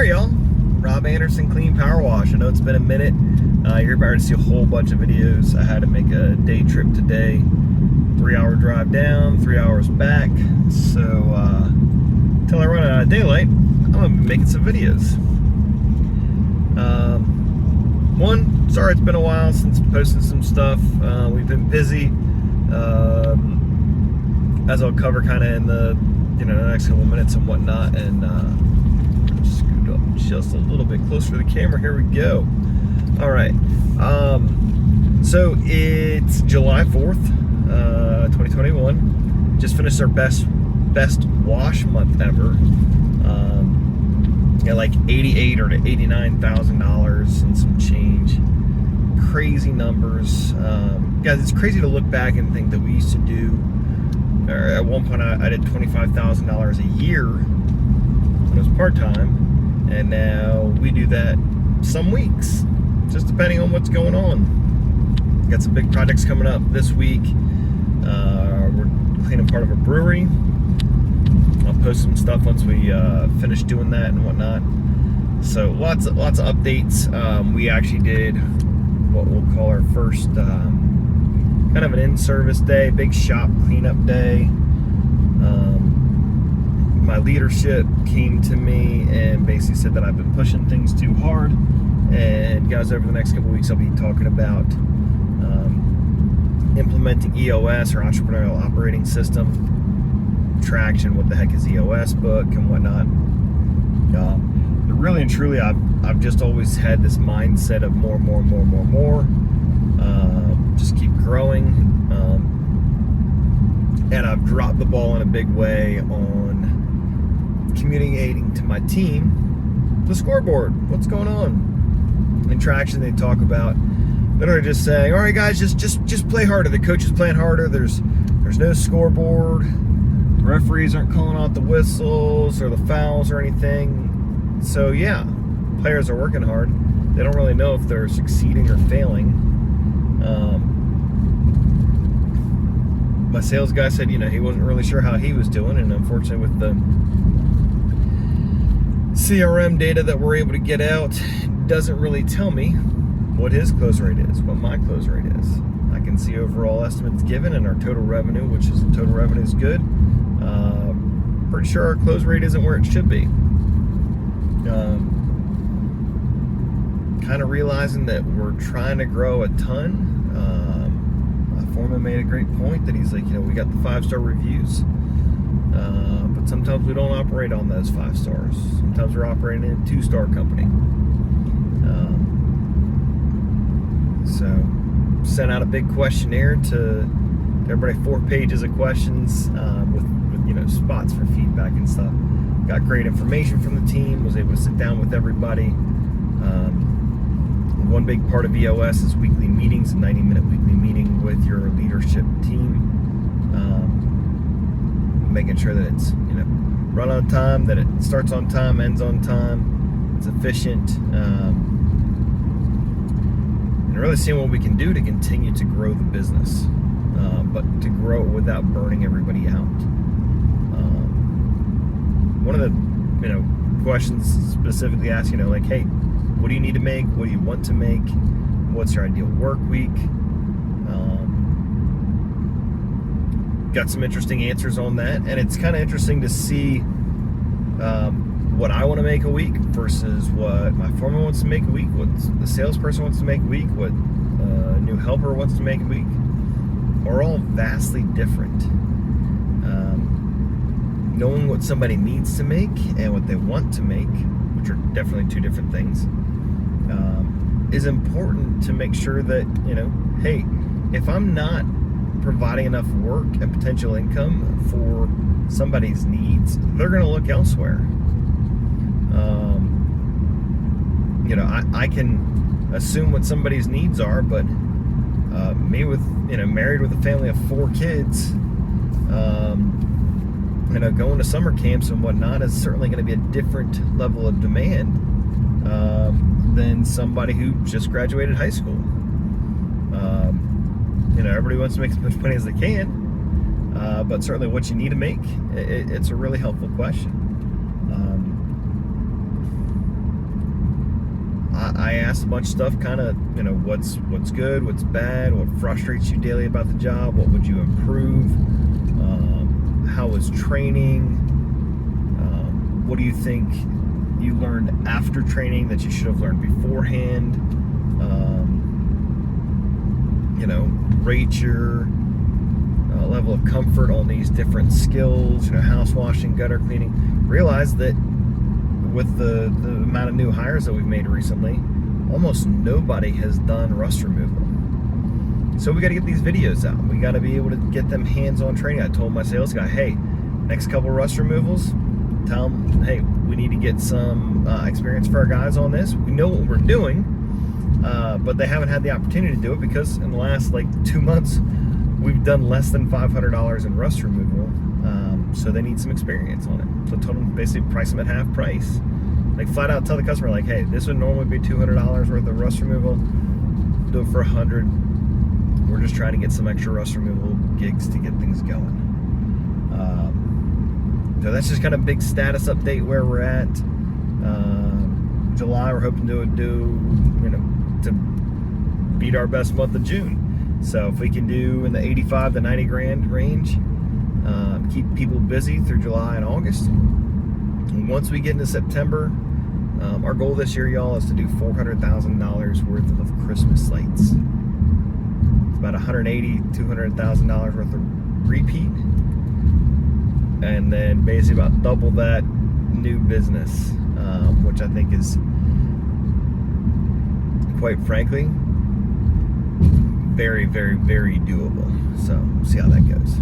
are y'all? Rob Anderson, Clean Power Wash. I know it's been a minute. You're about to see a whole bunch of videos. I had to make a day trip today. 3-hour drive down, 3 hours back. So, until I run out of daylight, I'm gonna be making some videos. One, sorry it's been a while since posting some stuff. We've been busy. As I'll cover kind of in the the next couple minutes and whatnot, and scoot up just a little bit closer to the camera. Here we go. All right. So it's July 4th, 2021. Just finished our best wash month ever. Like $88,000 or to $89,000 and some change. Crazy numbers. Guys, it's crazy to look back and think that we used to do, or at one point I did $25,000 a year when it was part-time, and now we do that some weeks, just depending on what's going on. Got some big projects coming up this week. We're cleaning part of a brewery. I'll post some stuff once we finish doing that and whatnot. So lots of updates. We actually did what we'll call our first kind of an in-service day, big shop cleanup day. My leadership came to me and basically said that I've been pushing things too hard, and guys, over the next couple weeks I'll be talking about implementing EOS, or Entrepreneurial Operating System. Traction, what the heck is EOS book and whatnot. Really and truly, I've just always had this mindset of more. Just keep growing, and I've dropped the ball in a big way on communicating to my team the scoreboard, what's going on. In Traction, they talk about literally just saying, all right guys, just play harder. The coach is playing harder. There's no scoreboard. Referees aren't calling out the whistles or the fouls or anything. So yeah, players are working hard. They don't really know if they're succeeding or failing. My sales guy said, he wasn't really sure how he was doing, and unfortunately with the CRM data that we're able to get out, doesn't really tell me what his close rate is, what my close rate is. I can see overall estimates given and our total revenue, which is the total revenue is good. Pretty sure our close rate isn't where it should be. Kind of realizing that we're trying to grow a ton. My foreman made a great point that he's like, we got the 5-star reviews, but sometimes we don't operate on those 5 stars. Sometimes we're operating in a 2-star company. So sent out a big questionnaire to everybody, 4 pages of questions with spots for feedback and stuff. Got great information from the team, was able to sit down with everybody. One big part of EOS is weekly meetings, a 90-minute weekly meeting with your leadership team. Making sure that it's run on time, that it starts on time, ends on time, it's efficient, and really seeing what we can do to continue to grow the business, but to grow it without burning everybody out. One of the questions specifically asking, like, hey, what do you need to make? What do you want to make? What's your ideal work week? Got some interesting answers on that, and it's kind of interesting to see what I want to make a week versus what my foreman wants to make a week, what the salesperson wants to make a week, what a new helper wants to make a week, are all vastly different. Knowing what somebody needs to make and what they want to make, which are definitely 2 different things, is important to make sure that, hey, if I'm not providing enough work and potential income for somebody's needs, they're going to look elsewhere. I can assume what somebody's needs are, but me with, married with a family of 4 kids, going to summer camps and whatnot is certainly going to be a different level of demand than somebody who just graduated high school. Everybody wants to make as much money as they can, but certainly what you need to make, it's a really helpful question. asked a bunch of stuff, kind of, what's good, what's bad, what frustrates you daily about the job, what would you improve, how was training, what do you think you learned after training that you should have learned beforehand, rate your level of comfort on these different skills, house washing, gutter cleaning. Realize that with the amount of new hires that we've made recently, almost nobody has done rust removal. So we got to get these videos out. We got to be able to get them hands-on training. I told my sales guy, hey, next couple rust removals, tell them, hey, we need to get some experience for our guys on this. We know what we're doing, but they haven't had the opportunity to do it because in the last 2 months, we've done less than $500 in rust removal. So they need some experience on it. So I told them, basically price them at half price. Flat out tell the customer, hey, this would normally be $200 worth of rust removal. Do it for $100. We're just trying to get some extra rust removal gigs to get things going. So that's just kind of big status update where we're at. July, we're hoping to to beat our best month of June. So if we can do in the 85 to 90 grand range, keep people busy through July and August. And once we get into September, our goal this year, y'all, is to do $400,000 worth of Christmas lights. It's about $180,000, $200,000 worth of repeat, and then basically about double that new business, which I think is, quite frankly, very, very, very doable. So we'll see how that goes.